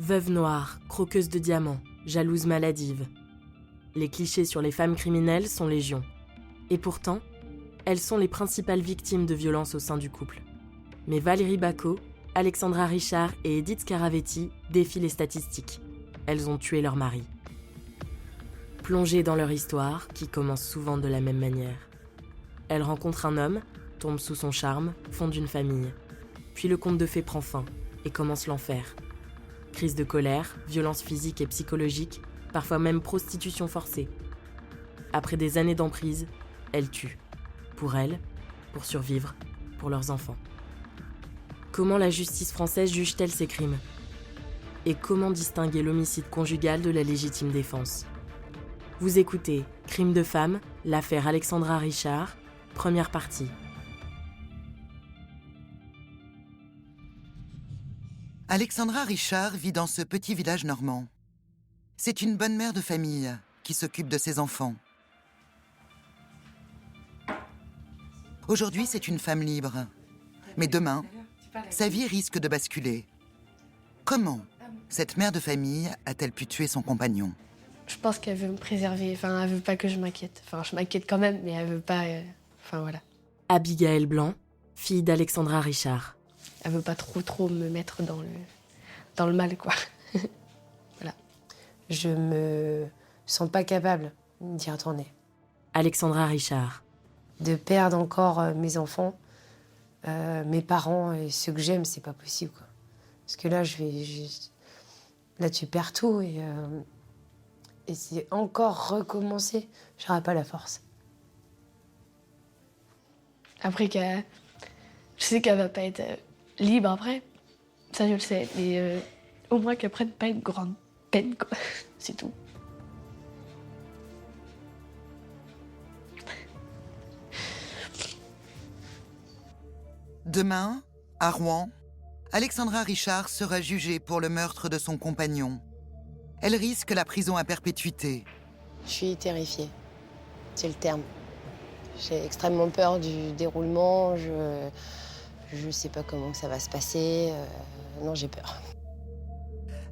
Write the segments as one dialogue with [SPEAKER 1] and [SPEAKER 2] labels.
[SPEAKER 1] Veuve noire, croqueuse de diamants, jalouse maladive. Les clichés sur les femmes criminelles sont légion. Et pourtant, elles sont les principales victimes de violences au sein du couple. Mais Valérie Bacot, Alexandra Richard et Edith Scaravetti défient les statistiques. Elles ont tué leur mari. Plongées dans leur histoire, qui commence souvent de la même manière. Elles rencontrent un homme, tombent sous son charme, fondent une famille. Puis le conte de fées prend fin et commence l'enfer. Crise de colère, violence physique et psychologique, parfois même prostitution forcée. Après des années d'emprise, elles tuent. Pour elles, pour survivre, pour leurs enfants. Comment la justice française juge-t-elle ces crimes ? Et comment distinguer l'homicide conjugal de la légitime défense ? Vous écoutez Crime de femme, l'affaire Alexandra Richard, première partie.
[SPEAKER 2] Alexandra Richard vit dans ce petit village normand. C'est une bonne mère de famille qui s'occupe de ses enfants. Aujourd'hui, c'est une femme libre. Mais demain, sa vie risque de basculer. Comment cette mère de famille a-t-elle pu tuer son compagnon ?
[SPEAKER 3] Je pense qu'elle veut me préserver, elle veut pas que je m'inquiète. Je m'inquiète quand même, mais elle veut pas, voilà.
[SPEAKER 1] Abigail Blanc, fille d'Alexandra Richard.
[SPEAKER 3] Elle veut pas trop me mettre dans le mal, quoi. Voilà. Je me sens pas capable d'y retourner.
[SPEAKER 1] Alexandra Richard.
[SPEAKER 3] De perdre encore mes enfants, mes parents et ceux que j'aime, c'est pas possible, quoi. Parce que là, là, tu perds tout et c'est encore recommencer. J'aurai pas la force. Après, je sais qu'elle va pas être libre après. Ça, je le sais. Mais au moins qu'elle prenne pas une grande peine, quoi. C'est tout.
[SPEAKER 2] Demain, à Rouen, Alexandra Richard sera jugée pour le meurtre de son compagnon. Elle risque la prison à perpétuité.
[SPEAKER 3] Je suis terrifiée. C'est le terme. J'ai extrêmement peur du déroulement. Je sais pas comment ça va se passer. Non, j'ai peur.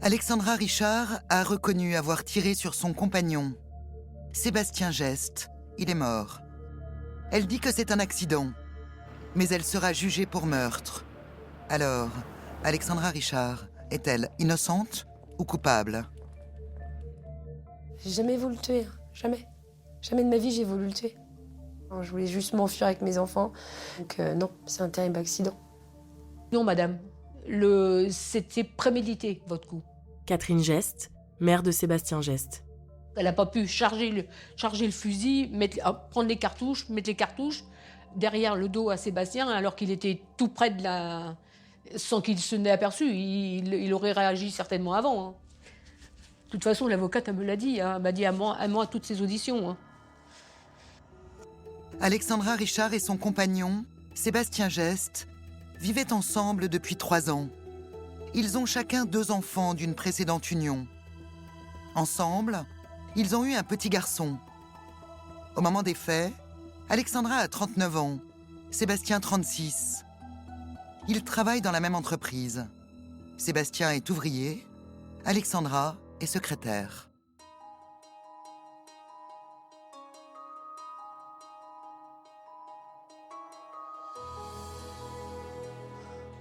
[SPEAKER 2] Alexandra Richard a reconnu avoir tiré sur son compagnon. Sébastien Geste, il est mort. Elle dit que c'est un accident, mais elle sera jugée pour meurtre. Alors, Alexandra Richard est-elle innocente ou coupable ?
[SPEAKER 3] J'ai jamais voulu le tuer, jamais. Jamais de ma vie j'ai voulu le tuer. Je voulais juste m'enfuir avec mes enfants. Donc non, c'est un terrible accident.
[SPEAKER 4] Non, madame. C'était prémédité, votre coup.
[SPEAKER 1] Catherine Geste, mère de Sébastien Geste.
[SPEAKER 4] Elle n'a pas pu charger le fusil, prendre les cartouches, mettre les cartouches derrière le dos à Sébastien, alors qu'il était tout près de la... Sans qu'il se n'ait aperçu. Il aurait réagi certainement avant. Hein. De toute façon, l'avocate, elle me l'a dit. Hein. Elle m'a dit à moi à toutes ses auditions. Hein.
[SPEAKER 2] Alexandra Richard et son compagnon, Sébastien Geste, vivaient ensemble depuis 3 ans. Ils ont chacun 2 enfants d'une précédente union. Ensemble, ils ont eu un petit garçon. Au moment des faits, Alexandra a 39 ans, Sébastien 36. Ils travaillent dans la même entreprise. Sébastien est ouvrier, Alexandra est secrétaire.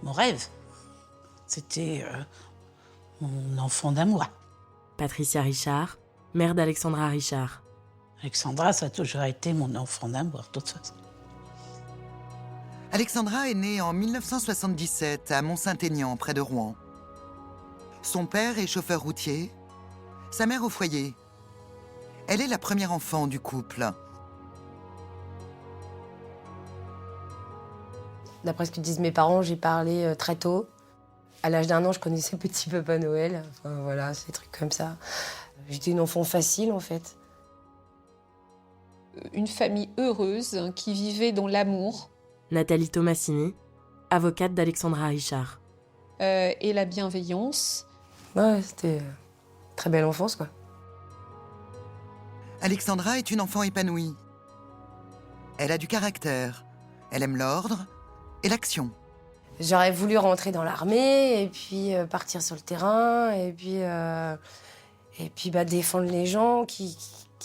[SPEAKER 5] Mon rêve, c'était mon enfant d'amour.
[SPEAKER 1] Patricia Richard, mère d'Alexandra Richard.
[SPEAKER 5] Alexandra, ça a toujours été mon enfant d'amour, de toute façon.
[SPEAKER 2] Alexandra est née en 1977 à Mont-Saint-Aignan, près de Rouen. Son père est chauffeur routier, sa mère au foyer. Elle est la première enfant du couple.
[SPEAKER 3] D'après ce que disent mes parents, j'ai parlé très tôt. À l'âge d'1 an, je connaissais Petit Papa Noël. Voilà, c'est des trucs comme ça. J'étais une enfant facile, en fait.
[SPEAKER 6] Une famille heureuse qui vivait dans l'amour.
[SPEAKER 1] Nathalie Tomassini, avocate d'Alexandra Richard.
[SPEAKER 6] Et la bienveillance.
[SPEAKER 3] Ouais, c'était une très belle enfance, quoi.
[SPEAKER 2] Alexandra est une enfant épanouie. Elle a du caractère. Elle aime l'ordre et l'action.
[SPEAKER 3] J'aurais voulu rentrer dans l'armée et puis partir sur le terrain et puis défendre les gens qui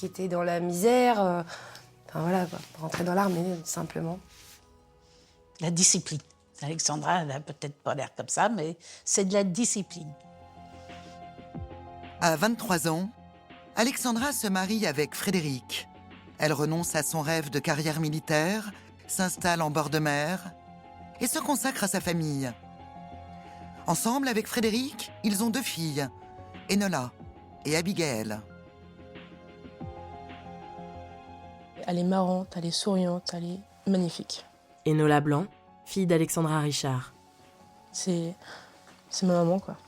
[SPEAKER 3] étaient dans la misère. Enfin voilà, quoi, rentrer dans l'armée, simplement.
[SPEAKER 5] La discipline. Alexandra, elle n'a peut-être pas l'air comme ça, mais c'est de la discipline.
[SPEAKER 2] À 23 ans, Alexandra se marie avec Frédéric. Elle renonce à son rêve de carrière militaire, s'installe en bord de mer et se consacre à sa famille. Ensemble avec Frédéric, ils ont 2 filles, Enola et Abigail.
[SPEAKER 7] Elle est marrante, elle est souriante, elle est magnifique.
[SPEAKER 1] Enola Blanc, fille d'Alexandra Richard.
[SPEAKER 7] C'est ma maman, quoi.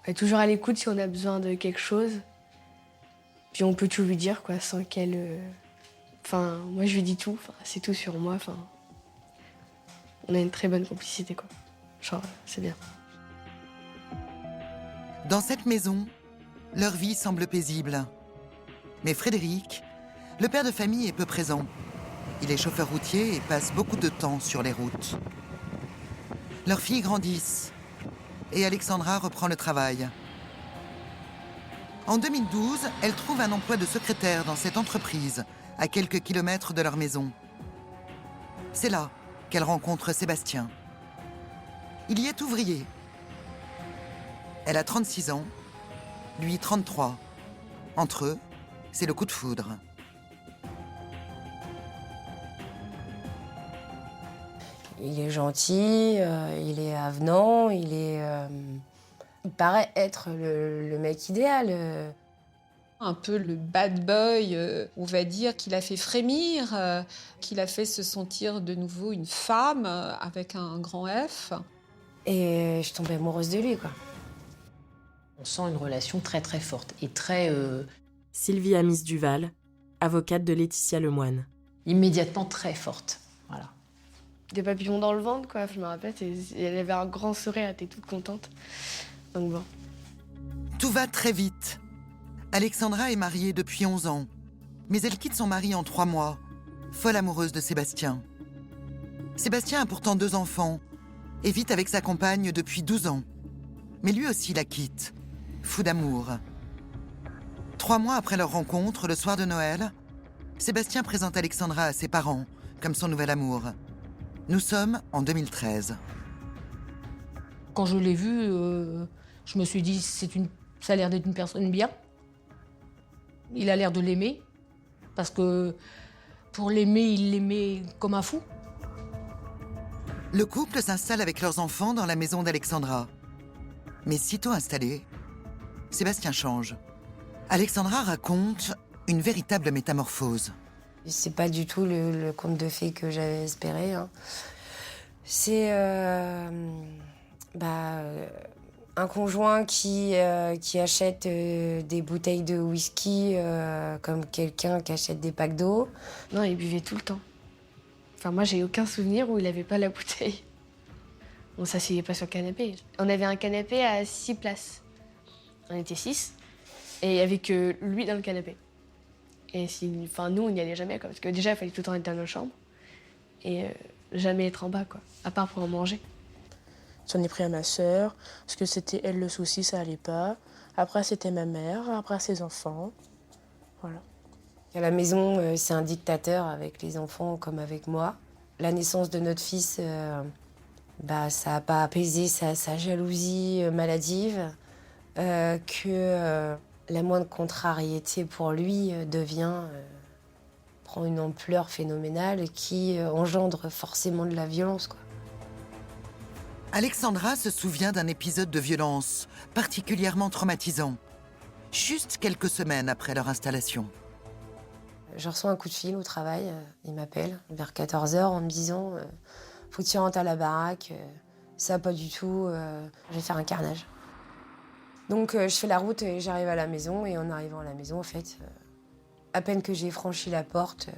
[SPEAKER 8] Elle est toujours à l'écoute si on a besoin de quelque chose. Puis on peut tout lui dire, quoi, sans qu'elle... Enfin, moi je lui dis tout, enfin, c'est tout sur moi, enfin... On a une très bonne complicité, quoi. Genre, c'est bien.
[SPEAKER 2] Dans cette maison, leur vie semble paisible. Mais Frédéric, le père de famille, est peu présent. Il est chauffeur routier et passe beaucoup de temps sur les routes. Leurs filles grandissent et Alexandra reprend le travail. En 2012, elle trouve un emploi de secrétaire dans cette entreprise, à quelques kilomètres de leur maison. C'est là qu'elle rencontre Sébastien. Il y est ouvrier. Elle a 36 ans, lui 33. Entre eux, c'est le coup de foudre.
[SPEAKER 3] Il est gentil, il est avenant, il paraît être le mec idéal.
[SPEAKER 6] Un peu le bad boy, on va dire, qu'il a fait frémir, qu'il a fait se sentir de nouveau une femme avec un grand F.
[SPEAKER 3] Et je tombais amoureuse de lui, quoi.
[SPEAKER 9] On sent une relation très très forte et très...
[SPEAKER 1] Sylvie Amis Duval, avocate de Laetitia Lemoine.
[SPEAKER 9] immédiatement très forte. Voilà.
[SPEAKER 8] Des papillons dans le ventre, quoi, je me rappelle. Et elle avait un grand sourire, elle était toute contente. Donc bon.
[SPEAKER 2] Tout va très vite. Alexandra est mariée depuis 11 ans, mais elle quitte son mari en 3 mois, folle amoureuse de Sébastien. Sébastien a pourtant 2 enfants et vit avec sa compagne depuis 12 ans. Mais lui aussi la quitte, fou d'amour. 3 mois après leur rencontre, le soir de Noël, Sébastien présente Alexandra à ses parents comme son nouvel amour. Nous sommes en 2013.
[SPEAKER 4] Quand je l'ai vu, je me suis dit, ça a l'air d'être une personne bien. Il a l'air de l'aimer, parce que pour l'aimer, il l'aimait comme un fou.
[SPEAKER 2] Le couple s'installe avec leurs enfants dans la maison d'Alexandra. Mais sitôt installé, Sébastien change. Alexandra raconte une véritable métamorphose.
[SPEAKER 3] C'est pas du tout le conte de fées que j'avais espéré, hein. C'est un conjoint qui achète des bouteilles de whisky comme quelqu'un qui achète des packs d'eau.
[SPEAKER 8] Non, il buvait tout le temps. Enfin, moi, j'ai aucun souvenir où il avait pas la bouteille. On s'asseyait pas sur le canapé. On avait un canapé à 6 places. On était 6. Et il y avait que lui dans le canapé. Et nous, on n'y allait jamais, quoi. Parce que déjà, il fallait tout le temps être dans nos chambres. Et jamais être en bas, quoi. À part pour en manger.
[SPEAKER 7] J'en ai pris à ma sœur, parce que c'était elle le souci, ça allait pas. Après, c'était ma mère, après ses enfants. Voilà.
[SPEAKER 3] À la maison, c'est un dictateur avec les enfants comme avec moi. La naissance de notre fils, ça n'a pas apaisé sa jalousie maladive. La moindre contrariété pour lui prend une ampleur phénoménale qui engendre forcément de la violence, quoi.
[SPEAKER 2] Alexandra se souvient d'un épisode de violence particulièrement traumatisant, juste quelques semaines après leur installation.
[SPEAKER 3] Je reçois un coup de fil au travail, il m'appelle vers 14h en me disant « Faut que tu rentres à la baraque, ça va pas du tout, je vais faire un carnage ». Donc je fais la route et j'arrive à la maison, et en arrivant à la maison, en fait, à peine que j'ai franchi la porte,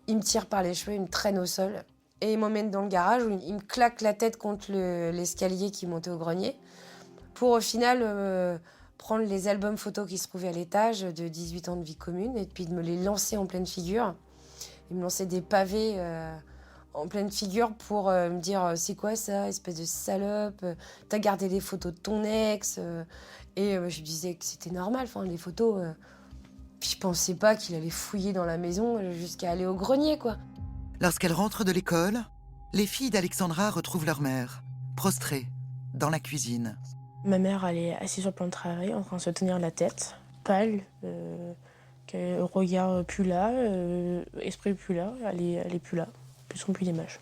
[SPEAKER 3] il me tire par les cheveux, il me traîne au sol et il m'emmène dans le garage où il me claque la tête contre l'escalier qui montait au grenier pour au final prendre les albums photos qui se trouvaient à l'étage de 18 ans de vie commune et puis de me les lancer en pleine figure. Il me lançait des pavés en pleine figure pour me dire c'est quoi ça, espèce de salope, t'as gardé des photos de ton ex. Et je disais que c'était normal, les photos. Je pensais pas qu'il allait fouiller dans la maison jusqu'à aller au grenier, quoi.
[SPEAKER 2] Lorsqu'elle rentre de l'école, les filles d'Alexandra retrouvent leur mère, prostrée, dans la cuisine.
[SPEAKER 7] Ma mère, elle est assise sur le plan de travail, en train de se tenir la tête, pâle, regard plus là, esprit plus là, elle est plus là, plus son plus d'image.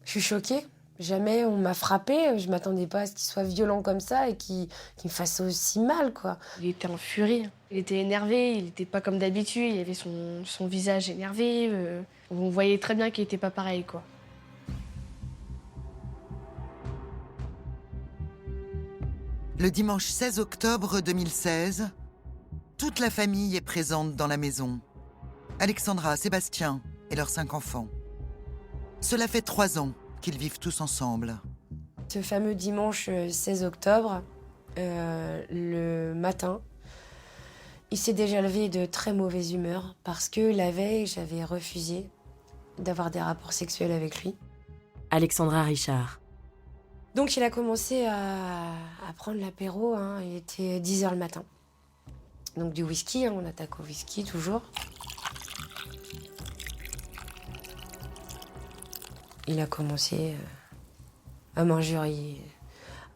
[SPEAKER 3] Je suis choquée. Jamais on m'a frappée. Je m'attendais pas à ce qu'il soit violent comme ça et qu'il me fasse aussi mal, quoi.
[SPEAKER 8] Il était en furie. Il était énervé, il était pas comme d'habitude. Il avait son visage énervé. On voyait très bien qu'il était pas pareil, quoi.
[SPEAKER 2] Le dimanche 16 octobre 2016, toute la famille est présente dans la maison. Alexandra, Sébastien et leurs 5 enfants. Cela fait 3 ans qu'ils vivent tous ensemble.
[SPEAKER 3] Ce fameux dimanche 16 octobre, le matin, il s'est déjà levé de très mauvaise humeur parce que la veille, j'avais refusé d'avoir des rapports sexuels avec lui.
[SPEAKER 1] Alexandra Richard.
[SPEAKER 3] Donc il a commencé à prendre l'apéro, il était 10h le matin. Donc du whisky, on attaque au whisky toujours. Il a commencé à m'injurier,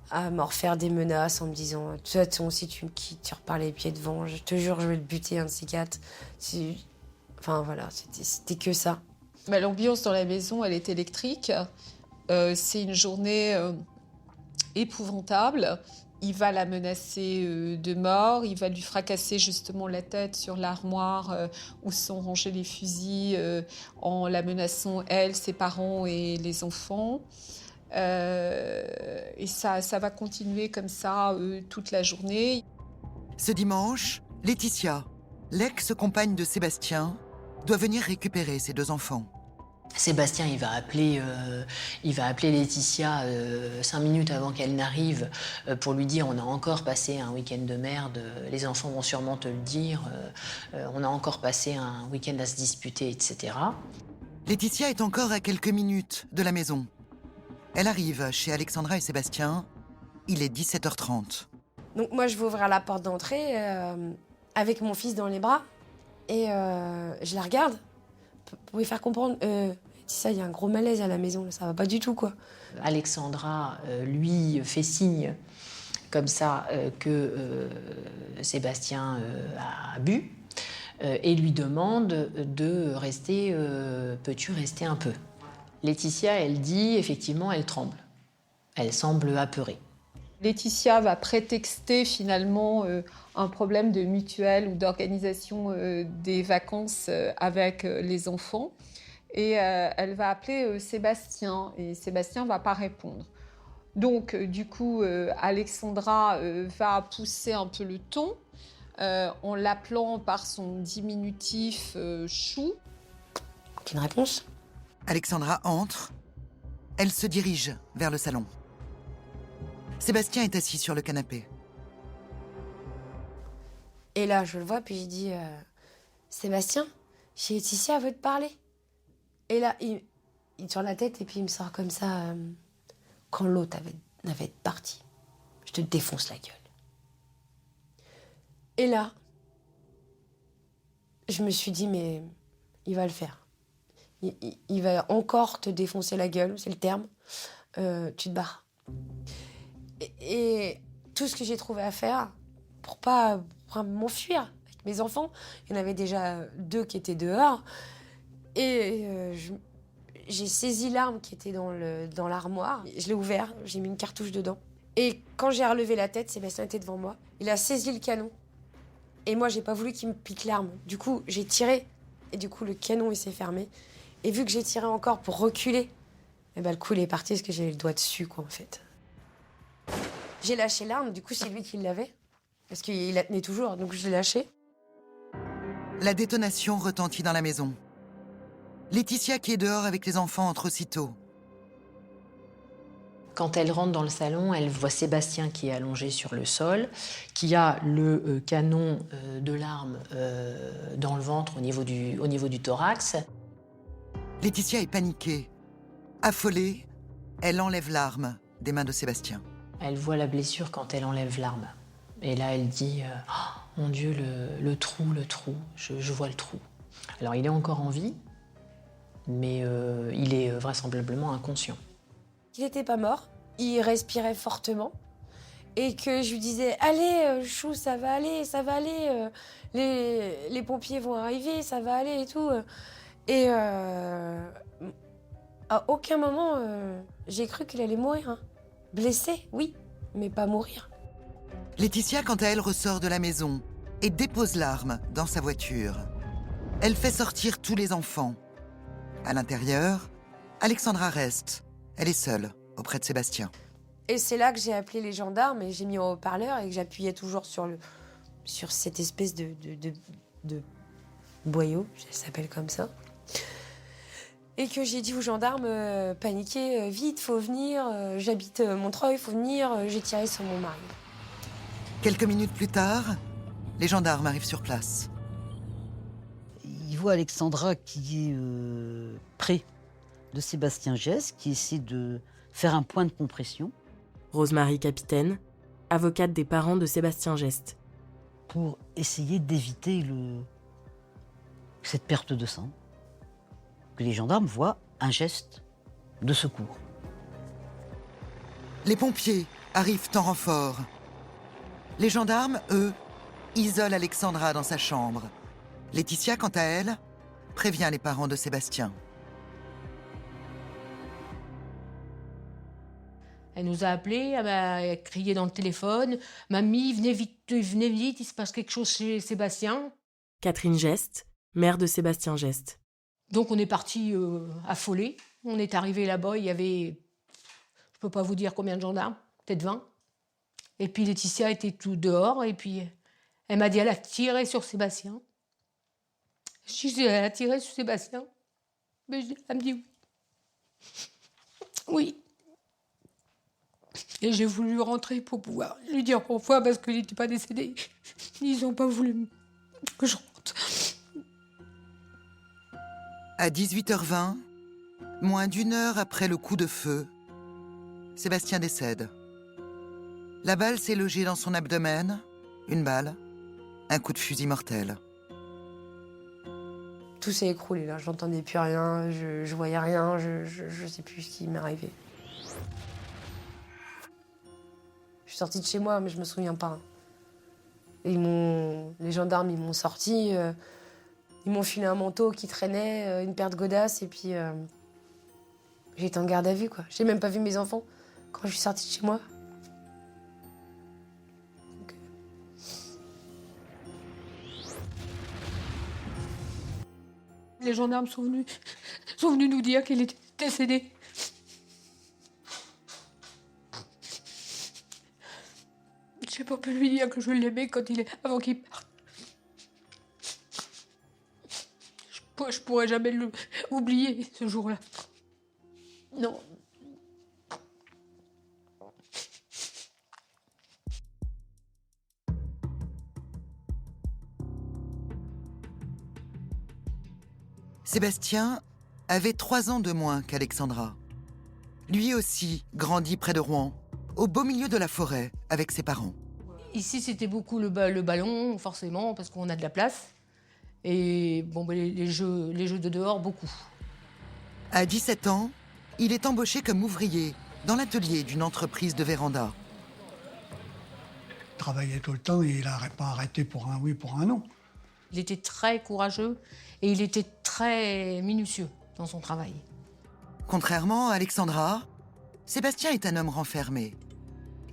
[SPEAKER 3] à me refaire des menaces en me disant « De toute façon, si tu me quittes, tu repars les pieds devant, je te jure, je vais le buter, un de ces quatre. » Enfin voilà, c'était que ça.
[SPEAKER 6] L'ambiance dans la maison, elle est électrique. C'est une journée épouvantable. Il va la menacer de mort, il va lui fracasser justement la tête sur l'armoire où sont rangés les fusils en la menaçant, elle, ses parents et les enfants. Et ça va continuer comme ça toute la journée.
[SPEAKER 2] Ce dimanche, Laetitia, l'ex-compagne de Sébastien, doit venir récupérer ses 2 enfants.
[SPEAKER 9] Sébastien, il va appeler Laetitia 5 minutes avant qu'elle n'arrive pour lui dire on a encore passé un week-end de merde, les enfants vont sûrement te le dire, on a encore passé un week-end à se disputer, etc.
[SPEAKER 2] Laetitia est encore à quelques minutes de la maison. Elle arrive chez Alexandra et Sébastien. Il est 17h30.
[SPEAKER 3] Donc moi, je vais ouvrir la porte d'entrée avec mon fils dans les bras et je la regarde pour lui faire comprendre ça, il y a un gros malaise à la maison, ça va pas du tout, quoi.
[SPEAKER 9] Alexandra lui fait signe comme ça que Sébastien a bu et lui demande de rester, peux-tu rester un peu? Laetitia, elle dit, effectivement, elle tremble. Elle semble apeurée.
[SPEAKER 6] Laetitia va prétexter finalement un problème de mutuelle ou d'organisation des vacances avec les enfants. Et elle va appeler Sébastien, et Sébastien ne va pas répondre. Donc, du coup, Alexandra va pousser un peu le ton en l'appelant par son diminutif chou.
[SPEAKER 3] Aucune réponse.
[SPEAKER 2] Alexandra entre. Elle se dirige vers le salon. Sébastien est assis sur le canapé.
[SPEAKER 3] Et là, je le vois, puis je dis Sébastien, chez Laetitia, elle veut te parler. Et là, il tourne la tête et puis il me sort comme ça quand l'autre avait parti. Je te défonce la gueule. Et là, je me suis dit, mais il va le faire. Il va encore te défoncer la gueule, c'est le terme. Tu te barres. Et tout ce que j'ai trouvé à faire pour m'enfuir avec mes enfants, il y en avait déjà 2 qui étaient dehors. Et j'ai saisi l'arme qui était dans l'armoire. Je l'ai ouvert, j'ai mis une cartouche dedans. Et quand j'ai relevé la tête, Sébastien était devant moi. Il a saisi le canon. Et moi, j'ai pas voulu qu'il me pique l'arme. Du coup, j'ai tiré. Et du coup, le canon, il s'est fermé. Et vu que j'ai tiré encore pour reculer, le coup, il est parti parce que j'avais le doigt dessus, quoi, en fait. J'ai lâché l'arme. Du coup, c'est lui qui l'avait. Parce qu'il la tenait toujours. Donc, je l'ai lâché.
[SPEAKER 2] La détonation retentit dans la maison. Laetitia, qui est dehors avec les enfants, entre aussitôt.
[SPEAKER 9] Quand elle rentre dans le salon, elle voit Sébastien qui est allongé sur le sol, qui a le canon de l'arme dans le ventre au niveau du thorax.
[SPEAKER 2] Laetitia est paniquée. Affolée, elle enlève l'arme des mains de Sébastien.
[SPEAKER 9] Elle voit la blessure quand elle enlève l'arme. Et là, elle dit oh, mon Dieu, le trou, je vois le trou. Alors, il est encore en vie, mais il est vraisemblablement inconscient.
[SPEAKER 3] Il n'était pas mort, il respirait fortement. Et que je lui disais, allez, chou, ça va aller, les pompiers vont arriver, ça va aller et tout. Et à aucun moment, j'ai cru qu'il allait mourir. Hein. Blessé, oui, mais pas mourir.
[SPEAKER 2] Laetitia, quant à elle, ressort de la maison et dépose l'arme dans sa voiture. Elle fait sortir tous les enfants. À l'intérieur, Alexandra reste. Elle est seule, auprès de Sébastien.
[SPEAKER 3] Et c'est là que j'ai appelé les gendarmes et j'ai mis en haut-parleur et que j'appuyais toujours sur cette espèce de boyau, ça s'appelle comme ça. Et que j'ai dit aux gendarmes, paniquez, vite, faut venir, j'habite Montreuil, faut venir, j'ai tiré sur mon mari.
[SPEAKER 2] Quelques minutes plus tard, les gendarmes arrivent sur place.
[SPEAKER 10] Il voit Alexandra qui est près de Sébastien Geste, qui essaie de faire un point de compression.
[SPEAKER 1] Rosemarie Capitaine, avocate des parents de Sébastien Geste.
[SPEAKER 10] Pour essayer d'éviter cette perte de sang. Que les gendarmes voient un geste de secours.
[SPEAKER 2] Les pompiers arrivent en renfort. Les gendarmes, eux, isolent Alexandra dans sa chambre. Laetitia, quant à elle, prévient les parents de Sébastien.
[SPEAKER 4] Elle nous a appelés, elle m'a crié dans le téléphone « Mamie, venez vite, il se passe quelque chose chez Sébastien. »
[SPEAKER 1] Catherine Geste, mère de Sébastien Geste.
[SPEAKER 4] Donc on est partis affolés. On est arrivés là-bas, il y avait, je peux pas vous dire combien de gendarmes, peut-être 20. Et puis Laetitia était tout dehors, et puis elle m'a dit elle a tiré sur Sébastien. Je dis elle a tiré sur Sébastien. Mais elle me dit oui. Oui. Et j'ai voulu rentrer pour pouvoir lui dire pourquoi, parce qu'il n'était pas décédé. Ils n'ont pas voulu que je rentre.
[SPEAKER 2] À 18h20, moins d'1 heure après le coup de feu, Sébastien décède. La balle s'est logée dans son abdomen, une balle, un coup de fusil mortel.
[SPEAKER 3] Tout s'est écroulé là, j'entendais plus rien, je voyais rien, je sais plus ce qui m'est arrivé. Je suis sortie de chez moi, mais je me souviens pas. Les gendarmes, ils m'ont sorti, ils m'ont filé un manteau qui traînait, une paire de godasses, et puis j'ai été en garde à vue, quoi. J'ai même pas vu mes enfants quand je suis sortie de chez moi. Donc,
[SPEAKER 4] Les gendarmes sont venus nous dire qu'il était décédé. J'ai pas pu lui dire que je l'aimais avant qu'il parte. Je pourrais jamais l'oublier, ce jour-là. Non.
[SPEAKER 2] Sébastien avait 3 ans de moins qu'Alexandra. Lui aussi grandit près de Rouen, au beau milieu de la forêt, avec ses parents.
[SPEAKER 4] Ici, c'était beaucoup le ballon, forcément, parce qu'on a de la place. Et bon, les jeux de dehors, beaucoup.
[SPEAKER 2] À 17 ans, il est embauché comme ouvrier dans l'atelier d'une entreprise de véranda.
[SPEAKER 11] Il travaillait tout le temps et il n'aurait pas arrêté pour un oui, pour un non.
[SPEAKER 4] Il était très courageux et il était très minutieux dans son travail.
[SPEAKER 2] Contrairement à Alexandra, Sébastien est un homme renfermé.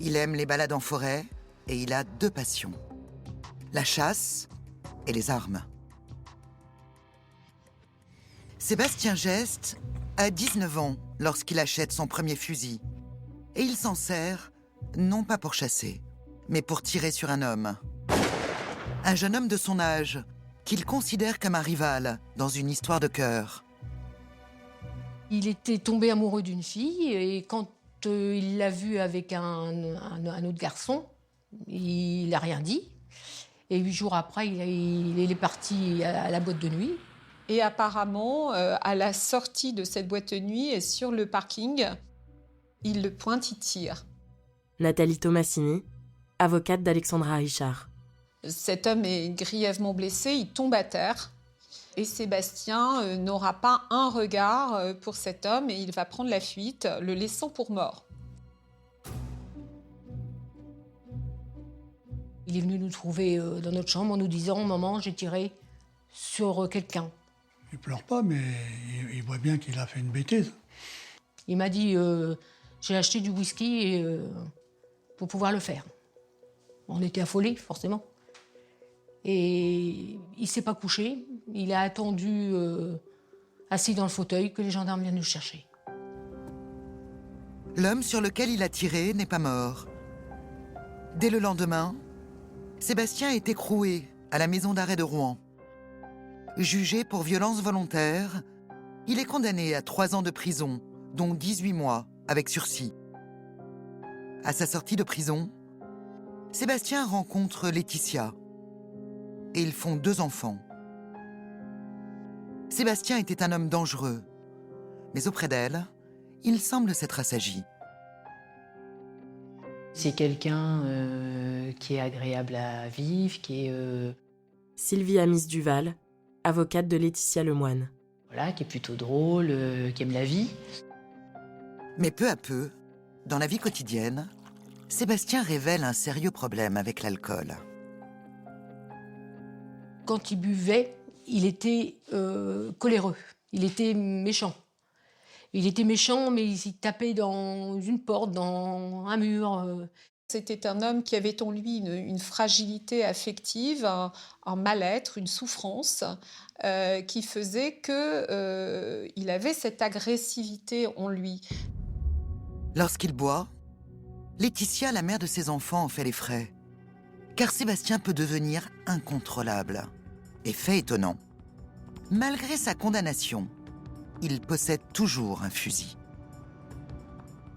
[SPEAKER 2] Il aime les balades en forêt et il a 2 passions. La chasse et les armes. Sébastien Geste a 19 ans lorsqu'il achète son premier fusil. Et il s'en sert, non pas pour chasser, mais pour tirer sur un homme. Un jeune homme de son âge, qu'il considère comme un rival dans une histoire de cœur.
[SPEAKER 4] Il était tombé amoureux d'une fille et quand il l'a vue avec un autre garçon, il n'a rien dit. Et 8 jours après, il est parti à la boîte de nuit
[SPEAKER 6] Et apparemment, à la sortie de cette boîte de nuit et sur le parking, il le pointe, il tire.
[SPEAKER 1] Nathalie Tomassini, avocate d'Alexandra Richard.
[SPEAKER 6] Cet homme est grièvement blessé, il tombe à terre. Et Sébastien n'aura pas un regard pour cet homme et il va prendre la fuite, le laissant pour mort.
[SPEAKER 4] Il est venu nous trouver dans notre chambre en nous disant « Maman, j'ai tiré sur quelqu'un ».
[SPEAKER 11] Il pleure pas, mais il voit bien qu'il a fait une bêtise.
[SPEAKER 4] Il m'a dit j'ai acheté du whisky pour pouvoir le faire. On était affolés, forcément. Et il s'est pas couché. Il a attendu assis dans le fauteuil que les gendarmes viennent nous chercher.
[SPEAKER 2] L'homme sur lequel il a tiré n'est pas mort. Dès le lendemain, Sébastien est écroué à la maison d'arrêt de Rouen. Jugé pour violence volontaire, il est condamné à 3 ans de prison, dont 18 mois avec sursis. À sa sortie de prison, Sébastien rencontre Laetitia et ils font 2 enfants. Sébastien était un homme dangereux, mais auprès d'elle, il semble s'être assagi.
[SPEAKER 9] C'est quelqu'un qui est agréable à vivre, qui est...
[SPEAKER 1] Sylvie Amis Duval, avocate de Laetitia Lemoine.
[SPEAKER 9] Voilà, qui est plutôt drôle, qui aime la vie.
[SPEAKER 2] Mais peu à peu, dans la vie quotidienne, Sébastien révèle un sérieux problème avec l'alcool.
[SPEAKER 4] Quand il buvait, il était coléreux, il était méchant. Il était méchant, mais il s'y tapait dans une porte, dans un mur.
[SPEAKER 6] C'était un homme qui avait en lui une fragilité affective, un mal-être, une souffrance, qui faisait qu'il avait cette agressivité en lui.
[SPEAKER 2] Lorsqu'il boit, Laetitia, la mère de ses enfants, en fait les frais. Car Sébastien peut devenir incontrôlable. Et fait étonnant, malgré sa condamnation, il possède toujours un fusil.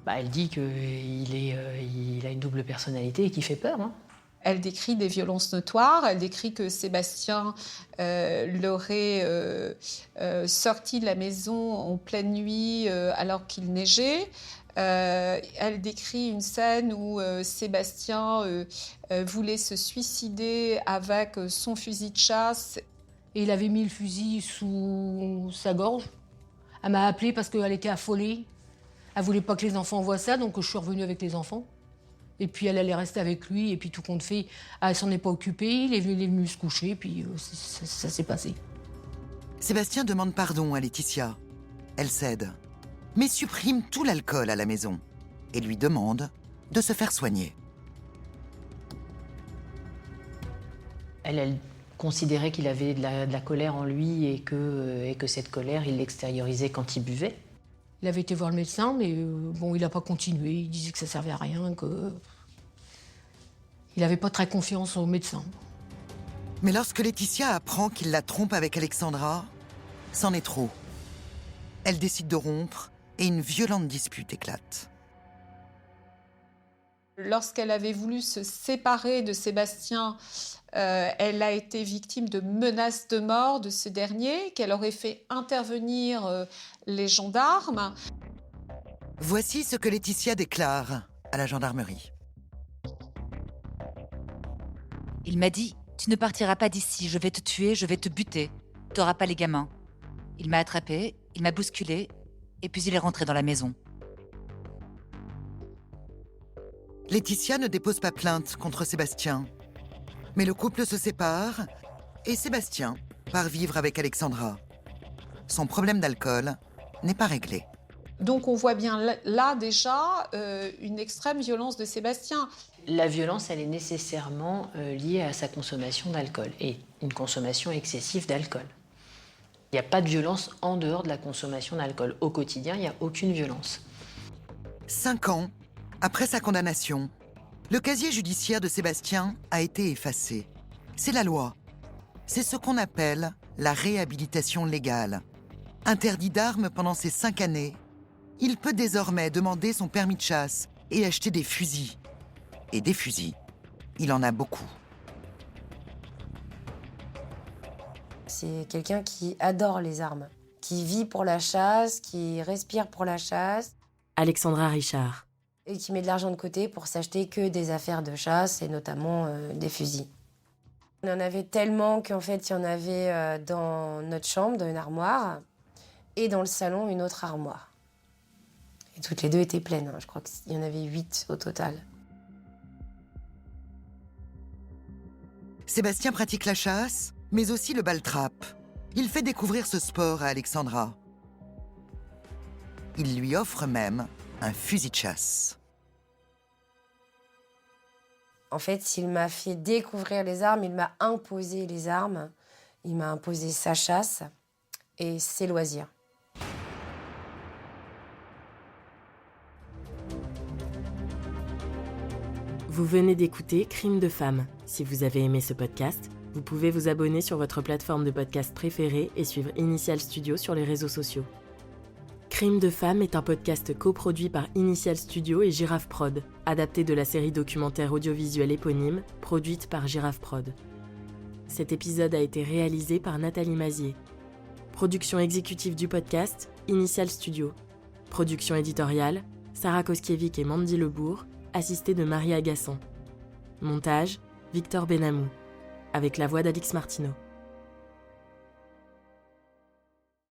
[SPEAKER 9] Elle dit qu'il a une double personnalité et qu'il fait peur.
[SPEAKER 6] Elle décrit des violences notoires, elle décrit que Sébastien l'aurait sorti de la maison en pleine nuit alors qu'il neigeait. Elle décrit une scène où Sébastien voulait se suicider avec son fusil de chasse.
[SPEAKER 4] Et il avait mis le fusil sous sa gorge. Elle m'a appelée parce qu'elle était affolée. Elle voulait pas que les enfants voient ça, donc je suis revenue avec les enfants. Et puis elle allait rester avec lui, et puis tout compte fait, elle s'en est pas occupée, il est venu se coucher, puis ça s'est passé.
[SPEAKER 2] Sébastien demande pardon à Laetitia. Elle cède, mais supprime tout l'alcool à la maison et lui demande de se faire soigner.
[SPEAKER 9] Elle considérait qu'il avait de la colère en lui et que cette colère, il l'extériorisait quand il buvait.
[SPEAKER 4] Il avait été voir le médecin, mais il n'a pas continué. Il disait que ça servait à rien, il n'avait pas très confiance au médecin.
[SPEAKER 2] Mais lorsque Laetitia apprend qu'il la trompe avec Alexandra, c'en est trop. Elle décide de rompre et une violente dispute éclate.
[SPEAKER 6] Lorsqu'elle avait voulu se séparer de Sébastien, elle a été victime de menaces de mort de ce dernier, qu'elle aurait fait intervenir les gendarmes.
[SPEAKER 2] Voici ce que Laetitia déclare à la gendarmerie.
[SPEAKER 12] Il m'a dit « Tu ne partiras pas d'ici, je vais te tuer, je vais te buter. T'auras pas les gamins. » Il m'a attrapée, il m'a bousculée, et puis il est rentré dans la maison.
[SPEAKER 2] Laetitia ne dépose pas plainte contre Sébastien. Mais le couple se sépare et Sébastien part vivre avec Alexandra. Son problème d'alcool n'est pas réglé.
[SPEAKER 6] Donc on voit bien là déjà une extrême violence de Sébastien.
[SPEAKER 9] La violence, elle est nécessairement liée à sa consommation d'alcool et une consommation excessive d'alcool. Il n'y a pas de violence en dehors de la consommation d'alcool. Au quotidien, il n'y a aucune violence.
[SPEAKER 2] 5 ans après sa condamnation, le casier judiciaire de Sébastien a été effacé. C'est la loi. C'est ce qu'on appelle la réhabilitation légale. Interdit d'armes pendant ces 5 années, il peut désormais demander son permis de chasse et acheter des fusils. Et des fusils, il en a beaucoup.
[SPEAKER 3] C'est quelqu'un qui adore les armes, qui vit pour la chasse, qui respire pour la chasse.
[SPEAKER 1] Alexandra Richard.
[SPEAKER 3] Et qui met de l'argent de côté pour s'acheter que des affaires de chasse, et notamment des fusils. On en avait tellement qu'en fait, il y en avait dans notre chambre, dans une armoire, et dans le salon, une autre armoire. Et toutes les deux étaient pleines, hein. Je crois qu'il y en avait 8 au total.
[SPEAKER 2] Sébastien pratique la chasse, mais aussi le ball-trap. Il fait découvrir ce sport à Alexandra. Il lui offre même un fusil de chasse.
[SPEAKER 3] En fait, il m'a fait découvrir les armes, il m'a imposé les armes, il m'a imposé sa chasse et ses loisirs.
[SPEAKER 1] Vous venez d'écouter Crime de femme. Si vous avez aimé ce podcast, vous pouvez vous abonner sur votre plateforme de podcast préférée et suivre Initial Studio sur les réseaux sociaux. Crime de femme est un podcast coproduit par Initial Studio et Girafe Prod, adapté de la série documentaire audiovisuelle éponyme, produite par Girafe Prod. Cet épisode a été réalisé par Nathalie Mazier. Production exécutive du podcast, Initial Studio. Production éditoriale, Sarah Koskiewicz et Mandy Lebourg, assistée de Marie Agasson. Montage, Victor Benamou, avec la voix d'Alix Martineau.